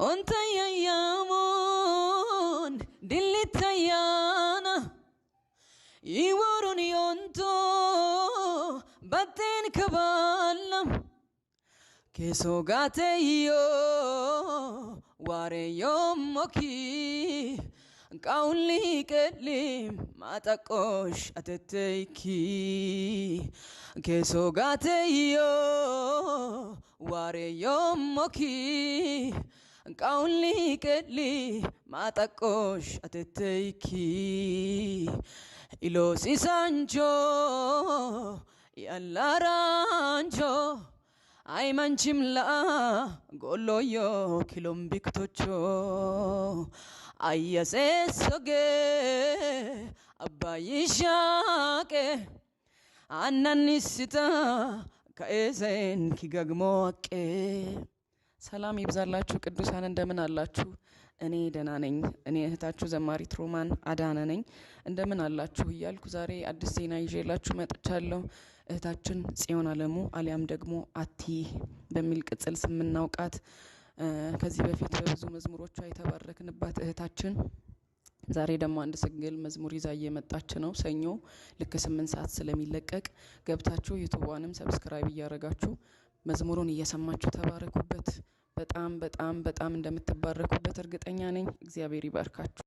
أنت يا يامون دلتيانا يوروني أنتو باتين كبالم كيسو غاتيو واري يوم موكي قولي كلم ما تقوش أتتيكي كيسو غاتيو واري يوم موكي قولي كلي ما تقوش أتتيكي إلو سيسانجو يلا رانجو أي من جملة قولو يو كيلوم بيكتوچو أي سيسوغي أبا يشاكي أنا نسيتا كأيزين كي غاقموكي ሰላም ይብዛላችሁ ቅዱሳን እንደምን አላችሁ እኔ ደህና ነኝ እኔ እህታችሁ ዘማሪት ሮማን አዳነ ነኝ እንደምን አላችሁ ይያልኩ ዛሬ አዲስ ዜና ይዤላችሁ መጥቻለሁ እህታችን ጽዮን አለሙ አሊያም ደግሞ አቲ በሚል ቅጽል ስም እናውቃት ከዚህ በፊት በብዙ መዝሙሮቿ የተባረክንባት እህታችን ዛሬ ደግሞ አንድ ስንግል መዝሙር ይዛ እየመጣች ነው ሰኞ ልክ 8 ሰዓት ስለሚለቀቅ ገብታችሁ ዩቲዩብዋንም ሰብስክራይብ እያረጋችሁ መዝሙሩን እየሰማችሁ ተባረኩበት በጣም እንደምትባረኩበት እርግጠኛ ነኝ እግዚአብሔር ይባርካችሁ